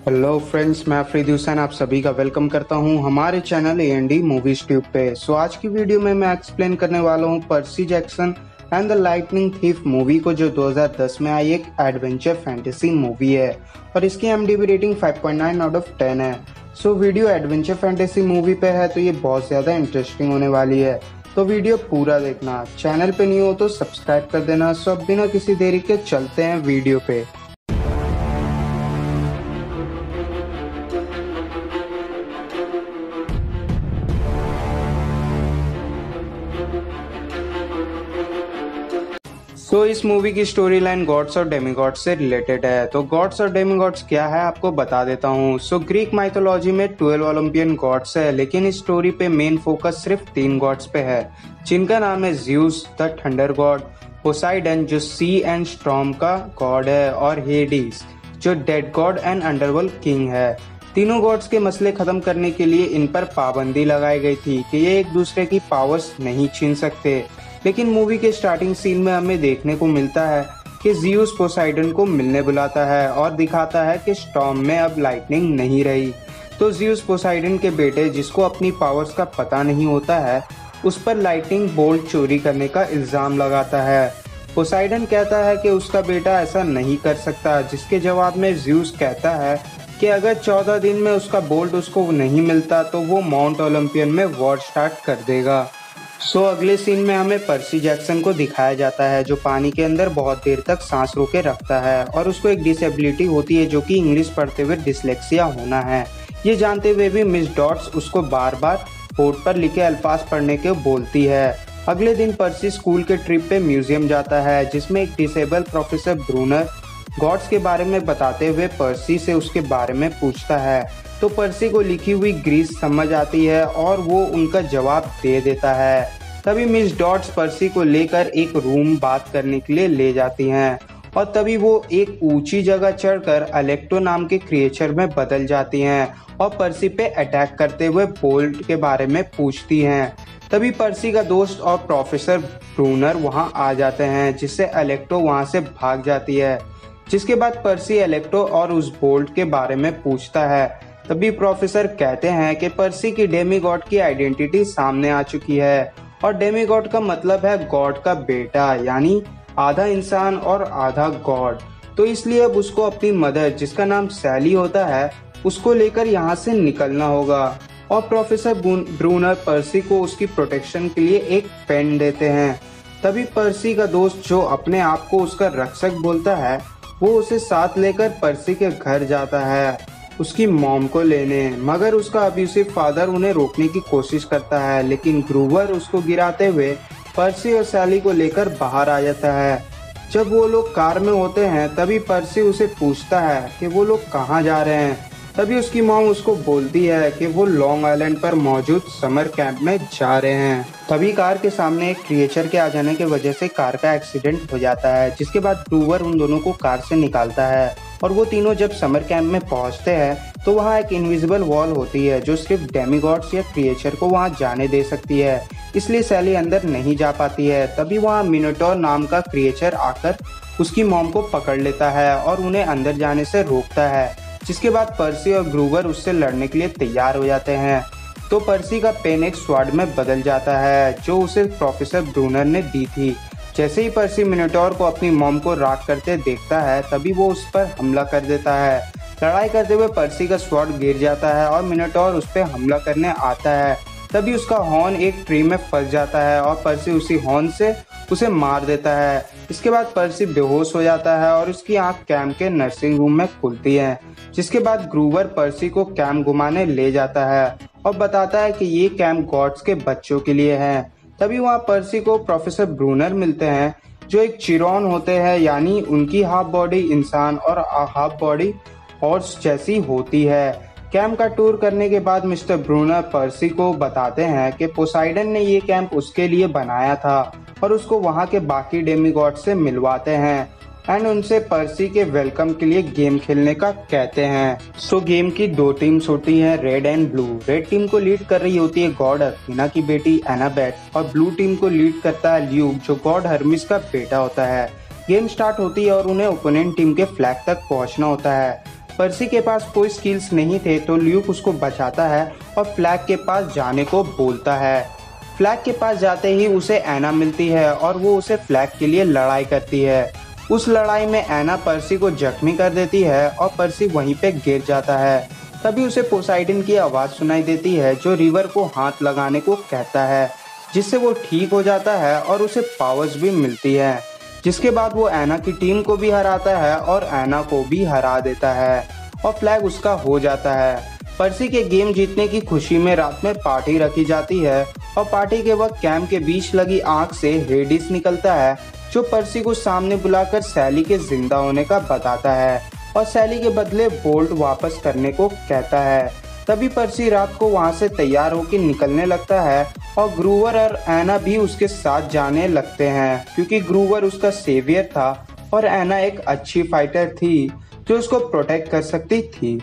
Hello friends, मैं अफरीदी हुसैन आप सभी का वेलकम करता हूं हमारे चैनल A&D मूवीज ट्यूब पे। सो आज की वीडियो में मैं एक्सप्लेन करने वाला हूं Percy Jackson and the lightning thief movie को, जो 2010 में आई एक एडवेंचर फैंटेसी मूवी है और इसकी IMDb रेटिंग 5.9 आउट ऑफ 10 है। So video adventure fantasy movie पे है तो ये बहुत ज़्यादा इंटरेस्टिंग होने वाली है, तो वीडियो पूरा देखना। चैनल पे नहीं हो तो सब्सक्राइब कर देना। सो अब बिना किसी देरी के चलते हैं वीडियो पे। तो इस मूवी की स्टोरी लाइन गॉड्स और डेमीगॉड्स से रिलेटेड है। तो गॉड्स और डेमीगॉड्स क्या है आपको बता देता हूँ। सो ग्रीक माइथोलॉजी में 12 ओलंपियन गॉड्स है, लेकिन इस स्टोरी पे मेन फोकस सिर्फ 3 गॉड्स पे है, जिनका नाम है Zeus the thunder God, Poseidon जो सी एंड स्टॉर्म का गॉड है, और हेडिस जो dead God and underworld king है। तीनों गॉड्स के मसले खत्म करने के लिए इन पर पाबंदी लगाई गई थी कि ये एक दूसरे की पावर्स नहीं छीन सकते। लेकिन मूवी के स्टार्टिंग सीन में हमें देखने को मिलता है कि ज़्यूस पोसाइडन को मिलने बुलाता है और दिखाता है कि स्टॉर्म में अब लाइटनिंग नहीं रही। तो ज़्यूस पोसाइडन के बेटे, जिसको अपनी पावर्स का पता नहीं होता है, उस पर लाइटनिंग बोल्ट चोरी करने का इल्ज़ाम लगाता है। पोसाइडन कहता है कि उसका बेटा ऐसा नहीं कर सकता, जिसके जवाब में ज़्यूस कहता है कि अगर 14 दिन में उसका बोल्ट उसको नहीं मिलता तो वो माउंट ओलंपियन में वॉर स्टार्ट कर देगा। सो अगले सीन में हमें पर्सी जैक्सन को दिखाया जाता है, जो पानी के अंदर बहुत देर तक सांस रोके रखता है और उसको एक डिसेबिलिटी होती है, जो कि इंग्लिश पढ़ते हुए डिसलेक्सिया होना है। ये जानते हुए भी मिस डॉट्स उसको बार बार बोर्ड पर लिखे अल्फाज पढ़ने के बोलती है। अगले दिन पर्सी स्कूल के ट्रिप पे म्यूजियम जाता है, जिसमें एक डिसेबल प्रोफेसर ब्रूनर गॉड्स के बारे में बताते हुए पर्सी से उसके बारे में पूछता है। तो पर्सी को लिखी हुई ग्रीस समझ आती है और वो उनका जवाब दे देता है। तभी मिस डॉट्स पर्सी को लेकर एक रूम बात करने के लिए ले जाती हैं और तभी वो एक ऊंची जगह चढ़कर अलेक्टो नाम के क्रिएचर में बदल जाती हैं और पर्सी पे अटैक करते हुए बोल्ट के बारे में पूछती हैं। तभी पर्सी का दोस्त और प्रोफेसर ब्रूनर वहां आ जाते हैं, जिससे अलेक्टो वहां से भाग जाती है। जिसके बाद पर्सी अलेक्टो और उस बोल्ट के बारे में पूछता है। तभी प्रोफेसर कहते हैं कि पर्सी की डेमीगॉड की आइडेंटिटी सामने आ चुकी है और डेमीगॉड का मतलब है गॉड का बेटा, यानी आधा इंसान और आधा गॉड। तो इसलिए अब उसको अपनी मदर, जिसका नाम सैली होता है, उसको लेकर यहाँ से निकलना होगा। और प्रोफेसर ब्रूनर पर्सी को उसकी प्रोटेक्शन के लिए एक पेन देते हैं। तभी पर्सी का दोस्त, जो अपने आप को उसका रक्षक बोलता है, वो उसे साथ लेकर पर्सी के घर जाता है उसकी मॉम को लेने, मगर उसका अब्यूसिव फादर उन्हें रोकने की कोशिश करता है, लेकिन ग्रूवर उसको गिराते हुए पर्सी और सैली को लेकर बाहर आ जाता है। जब वो लोग कार में होते हैं तभी पर्सी उसे पूछता है कि वो लोग कहाँ जा रहे हैं। तभी उसकी मॉम उसको बोलती है कि वो लॉन्ग आइलैंड पर मौजूद समर कैंप में जा रहे हैं। तभी कार के सामने एक क्रिएचर के आ जाने की वजह से कार का एक्सीडेंट हो जाता है, जिसके बाद ग्रूवर उन दोनों को कार से निकालता है और वो तीनों जब समर कैंप में पहुंचते हैं तो वहाँ एक इनविजिबल वॉल होती है, जो सिर्फ डेमीगॉड्स या क्रिएचर को वहाँ जाने दे सकती है, इसलिए सैली अंदर नहीं जा पाती है। तभी वहाँ मिनोटॉर नाम का क्रिएचर आकर उसकी मॉम को पकड़ लेता है और उन्हें अंदर जाने से रोकता है, जिसके बाद पर्सी और ग्रूवर उससे लड़ने के लिए तैयार हो जाते हैं। तो पर्सी का पेन एक स्वॉर्ड में बदल जाता है, जो उसे प्रोफेसर ब्रूनर ने दी थी। जैसे ही पर्सी मिनोटॉर को अपनी मॉम को राग करते देखता है, तभी वो उस पर हमला कर देता है। लड़ाई करते हुए पर्सी का स्वॉर्ड गिर जाता है और मिनोटॉर उस पर हमला करने आता है। तभी उसका हॉर्न एक ट्री में फंस जाता है और पर्सी उसी हॉर्न से उसे मार देता है। इसके बाद पर्सी बेहोश हो जाता है और उसकी आंख कैंप के नर्सिंग रूम में खुलती है, जिसके बाद ग्रूवर पर्सी को कैंप घुमाने ले जाता है और बताता है कि ये कैंप गॉड्स के बच्चों के लिए है। तभी वहाँ पर्सी को प्रोफेसर ब्रूनर मिलते हैं, जो एक चिरॉन होते हैं, यानी उनकी हाफ बॉडी इंसान और हाफ बॉडी हॉर्स जैसी होती है। कैंप का टूर करने के बाद मिस्टर ब्रूनर पर्सी को बताते हैं कि पोसाइडन ने ये कैंप उसके लिए बनाया था और उसको वहाँ के बाकी डेमीगॉड से मिलवाते हैं एंड उनसे पर्सी के वेलकम के लिए गेम खेलने का कहते हैं। सो गेम की 2 टीम्स होती हैं, red and blue. Red team को लीड कर रही होती है गॉड अथीना की बेटी एनाबेट और ब्लू टीम को लीड करता है ल्यूक, जो गॉड हर्मिस का बेटा होता है। गेम स्टार्ट होती है और उन्हें ओपोनेंट टीम के फ्लैग तक पहुंचना होता है। पर्सी के पास कोई स्किल्स नहीं थे तो ल्यूक उसको बचाता है और फ्लैग के पास जाने को बोलता है। फ्लैग के पास जाते ही उसे एना मिलती है और वो उसे फ्लैग के लिए लड़ाई करती है। उस लड़ाई में एना पर्सी को जख्मी कर देती है और पर्सी वहीं पे गिर जाता है। तभी उसे पोसाइडन की आवाज़ सुनाई देती है जो रिवर को हाथ लगाने को कहता है, जिससे वो ठीक हो जाता है और उसे पावर्स भी मिलती है। जिसके बाद वो एना की टीम को भी हराता है और एना को भी हरा देता है और फ्लैग उसका हो जाता है। पर्सी के गेम जीतने की खुशी में रात में पार्टी रखी जाती है और पार्टी के वक्त कैंप के बीच लगी आग से हेडिस निकलता है जो पर्सी को सामने बुलाकर सैली के जिंदा होने का बताता है और सैली के बदले बोल्ट वापस करने को कहता है। तभी पर्सी रात को वहां से तैयार होकर निकलने लगता है और ग्रूवर और एना भी उसके साथ जाने लगते हैं क्योंकि ग्रूवर उसका सेवियर था और एना एक अच्छी फाइटर थी जो उसको प्रोटेक्ट कर सकती थी।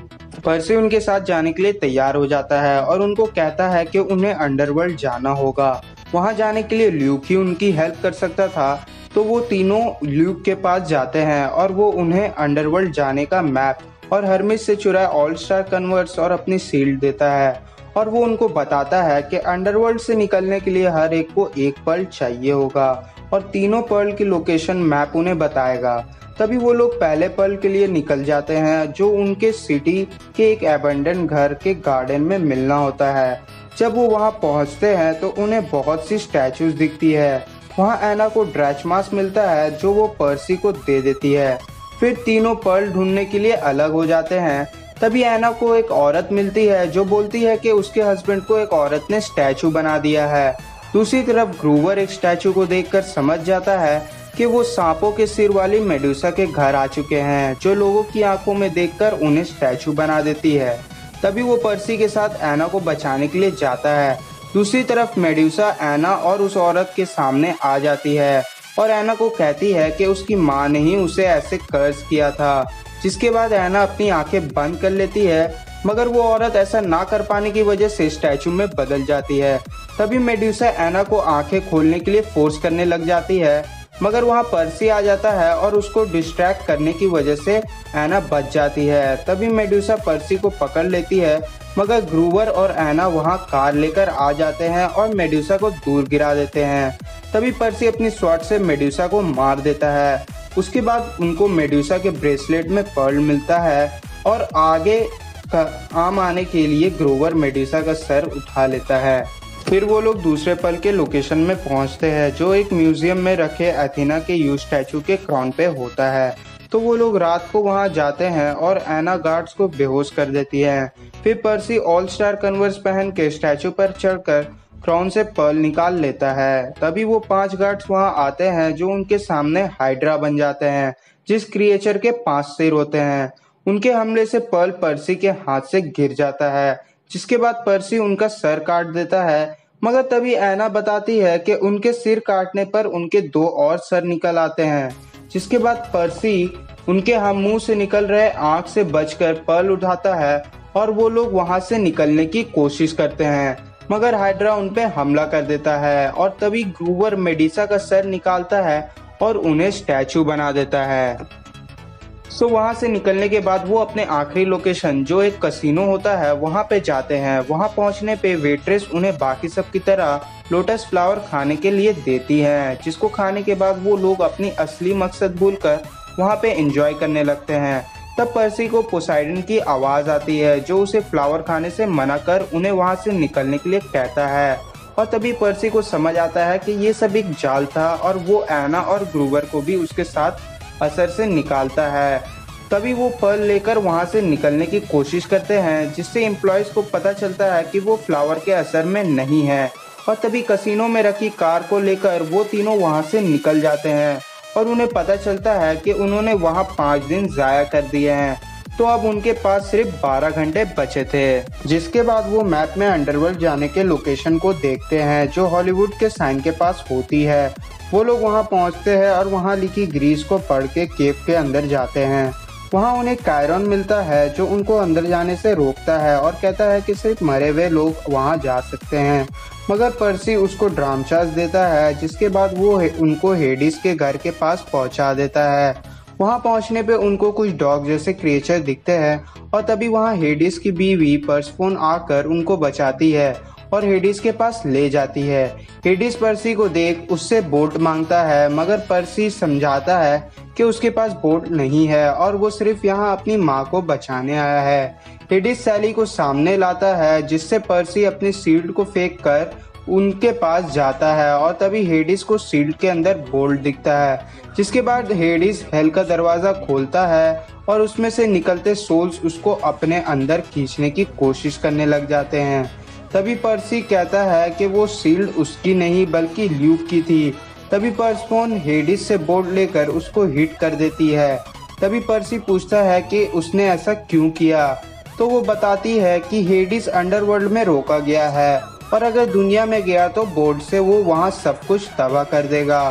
पर्सी उनके साथ जाने के लिए तैयार हो जाता है और उनको कहता है कि उन्हें अंडरवर्ल्ड जाना होगा। वहां जाने के लिए ल्यूक ही उनकी हेल्प कर सकता था, तो वो तीनों ल्यूक के पास जाते हैं और वो उन्हें अंडरवर्ल्ड जाने का मैप और हर्मिस से चुराए ऑल स्टार कन्वर्ट्स और अपनी शील्ड देता है और वो उनको बताता है कि अंडरवर्ल्ड से निकलने के लिए हर एक को एक पर्ल चाहिए होगा और तीनों पर्ल की लोकेशन मैप उन्हें बताएगा। तभी वो लोग पहले पर्ल के लिए निकल जाते हैं जो उनके सिटी के एक एबंडन घर के गार्डन में मिलना होता है। जब वो वहाँ पहुँचते हैं तो उन्हें बहुत सी स्टैचूज दिखती है। वहाँ एना को ड्रैचमास मिलता है जो वो पर्सी को दे देती है। फिर तीनों पर्ल ढूंढने के लिए अलग हो जाते हैं। तभी एना को एक औरत मिलती है जो बोलती है कि उसके हस्बैंड को एक औरत ने स्टैचू बना दिया है। दूसरी तरफ ग्रूवर एक स्टैचू को देखकर समझ जाता है कि वो सांपों के सिर वाली मेडुसा के घर आ चुके हैं जो लोगों की आंखों में देखकर उन्हें स्टैचू बना देती है। तभी वो पर्सी के साथ एना को बचाने के लिए जाता है। दूसरी तरफ मेडुसा एना और उस औरत के सामने आ जाती है और एना को कहती है कि उसकी माँ ने ही उसे ऐसे कर्ज किया था। जिसके बाद एना अपनी आंखें बंद कर लेती है, मगर वो औरत ऐसा ना कर पाने की वजह से स्टैचू में बदल जाती है। तभी मेडुसा एना को आंखें खोलने के लिए फोर्स करने लग जाती है, मगर वहाँ पर्सी आ जाता है और उसको डिस्ट्रैक्ट करने की वजह से एना बच जाती है। तभी मेडुसा पर्सी को पकड़ लेती है, मगर ग्रूवर और एना वहाँ कार लेकर आ जाते हैं और मेडुसा को दूर गिरा देते हैं। तभी पर्सी अपनी स्वॉर्ड से मेडुसा को मार देता है। उसके बाद उनको मेडुसा के ब्रेसलेट में पर्ल मिलता है और आगे काम आने के लिए ग्रूवर मेडुसा का सर उठा लेता है। फिर वो लोग दूसरे पल के लोकेशन में पहुंचते हैं जो एक म्यूजियम में रखे एथेना के यूज स्टैचू के क्राउन पे होता है। तो वो लोग रात को वहां जाते हैं और एना गार्ड्स को बेहोश कर देती है। फिर पर्सी ऑल स्टार कन्वर्स पहन के स्टैचू पर चढ़कर क्राउन से पर्ल निकाल लेता है। तभी वो 5 गार्ड्स वहां आते हैं जो उनके सामने हाइड्रा बन जाते हैं, जिस क्रिएचर के 5 सिर होते हैं। उनके हमले से पर्ल पर्सी के हाथ से गिर जाता है, जिसके बाद पर्सी उनका सर काट देता है। मगर तभी एना बताती है कि उनके सिर काटने पर उनके 2 और सर निकल आते हैं। जिसके बाद पर्सी उनके हम मुंह से निकल रहे आंख से बचकर पर्ल उठाता है और वो लोग वहां से निकलने की कोशिश करते हैं, मगर हाइड्रा उन पे हमला कर देता है और तभी ग्रूवर मेडुसा का सर निकालता है और उन्हें स्टैचू बना देता है। सो वहां से निकलने के बाद वो अपने आखिरी लोकेशन जो एक कसिनो होता है वहां पे जाते हैं। वहां पहुंचने पे वेट्रेस उन्हें बाकी सब की तरह लोटस फ्लावर खाने के लिए देती है, जिसको खाने के बाद वो लोग अपनी असली मकसद भूलकर वहां पे एंजॉय करने लगते हैं। तब पर्सी को पोसाइडन की आवाज आती है जो उसे फ्लावर खाने से मना कर उन्हें वहां से निकलने के लिए कहता है और तभी पर्सी को समझ आता है कि ये सब एक जाल था और वो एना और ग्रूवर को भी उसके साथ असर से निकालता है। तभी वो पर्ल लेकर वहां से निकलने की कोशिश करते हैं, जिससे एम्प्लॉयज को पता चलता है कि वो फ्लावर के असर में नहीं है और तभी कसिनो में रखी कार को लेकर वो तीनों वहां से निकल जाते हैं और उन्हें पता चलता है कि उन्होंने वहां 5 दिन जाया कर दिए हैं, तो अब उनके पास सिर्फ 12 घंटे बचे थे। जिसके बाद वो मैप में अंडरवर्ल्ड जाने के लोकेशन को देखते हैं जो हॉलीवुड के साइन के पास होती है। वो लोग वहां पहुंचते हैं और वहां लिखी ग्रीस को पढ़ के केव के अंदर जाते हैं। वहां उन्हें कायरन मिलता है जो उनको अंदर जाने से रोकता है और कहता है कि सिर्फ मरे हुए लोग वहां जा सकते हैं, मगर पर्सी उसको ड्रामचास देता है, जिसके बाद वो उनको हेडिस के घर के पास पहुंचा देता है। वहां पहुंचने पे उनको कुछ डॉग जैसे क्रिएचर दिखते हैं और तभी वहां हेडिस की बीवी पर्सेफोन आकर उनको बचाती है और हेडिस के पास ले जाती है। हेडिस पर्सी को देख उससे बोट मांगता है, मगर पर्सी समझाता है कि उसके पास बोट नहीं है और वो सिर्फ यहाँ अपनी माँ को बचाने आया है। हेडिस सैली को सामने लाता है, जिससे पर्सी अपने शील्ड को फेंक कर उनके पास जाता है और तभी हेडिस को शील्ड के अंदर बोल्ट दिखता है, जिसके बाद हेडिस हेल का दरवाजा खोलता है और उसमें से निकलते सोल्स उसको अपने अंदर खींचने की कोशिश करने लग जाते हैं। तभी पर्सी कहता है कि वो शील्ड उसकी नहीं बल्कि ल्यूक की थी। तभी पर्सेफोन हेडिस से बोल्ट लेकर उसको हिट कर देती है। तभी पर्सी पूछता है कि उसने ऐसा क्यों किया, तो वो बताती है कि हेडिस अंडरवर्ल्ड में रोका गया है और अगर दुनिया में गया तो बोल्ट से वो वहाँ सब कुछ तबाह कर देगा।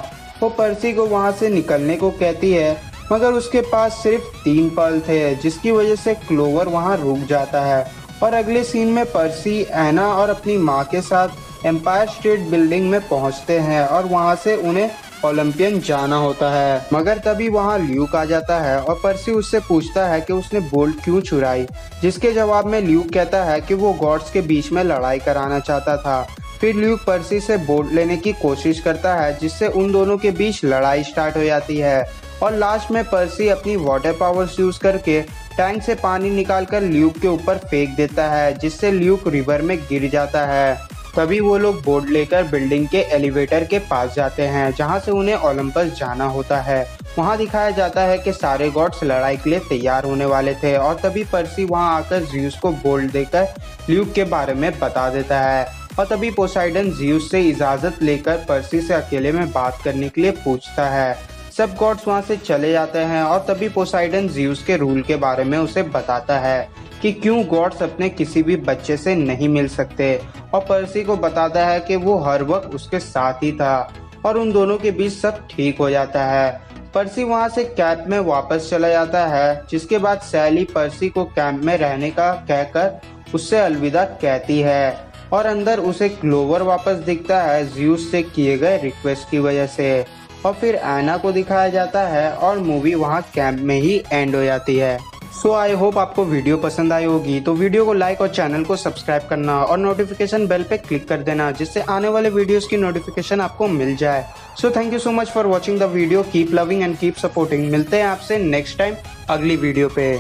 वो पर्सी को वहाँ से निकलने को कहती है, मगर उसके पास सिर्फ 3 पल थे, जिसकी वजह से क्लोवर वहाँ रुक जाता है और अगले सीन में पर्सी, एना और अपनी माँ के साथ एम्पायर स्टेट बिल्डिंग में पहुँचते हैं और वहाँ से उन्हें ओलंपियन जाना होता है। मगर तभी वहाँ ल्यूक आ जाता है और पर्सी उससे पूछता है कि उसने बोल्ट क्यों चुराई, जिसके जवाब में ल्यूक कहता है कि वो गॉड्स के बीच में लड़ाई कराना चाहता था। फिर ल्यूक पर्सी से बोल्ट लेने की कोशिश करता है, जिससे उन दोनों के बीच लड़ाई स्टार्ट हो जाती है और लास्ट में पर्सी अपनी वाटर पावर्स यूज करके टैंक से पानी निकालकर ल्यूक के ऊपर फेंक देता है, जिससे ल्यूक रिवर में गिर जाता है। तभी वो लोग बोट लेकर बिल्डिंग के एलिवेटर के पास जाते हैं, जहां से उन्हें ओलंपस जाना होता है। वहां दिखाया जाता है कि सारे गॉड्स लड़ाई के लिए तैयार होने वाले थे और तभी पर्सी वहां आकर ज़्यूस को बोल्ट देकर ल्यूक के बारे में बता देता है और तभी पोसाइडन ज़्यूस से इजाज़त लेकर पर्सी से अकेले में बात करने के लिए पूछता है। सब गॉड्स वहां से चले जाते हैं और तभी पोसाइडन ज़्यूस के रूल के बारे में उसे बताता है कि क्यों गॉड्स अपने किसी भी बच्चे से नहीं मिल सकते और पर्सी को बताता है कि वो हर वक्त उसके साथ ही था और उन दोनों के बीच सब ठीक हो जाता है। पर्सी वहां से कैंप में वापस चला जाता है, जिसके बाद सैली पर्सी को कैंप में रहने का कहकर उससे अलविदा कहती है और अंदर उसे क्लोवर वापस दिखता है ज़्यूस से किए गए रिक्वेस्ट की वजह से। और फिर एना को दिखाया जाता है और मूवी वहां कैंप में ही एंड हो जाती है। सो आई होप आपको वीडियो पसंद आई होगी, तो वीडियो को लाइक और चैनल को सब्सक्राइब करना और नोटिफिकेशन बेल पे क्लिक कर देना, जिससे आने वाले वीडियोस की नोटिफिकेशन आपको मिल जाए। So thank you so much for watching the video. Keep loving and keep supporting. मिलते हैं आपसे नेक्स्ट टाइम अगली वीडियो पे।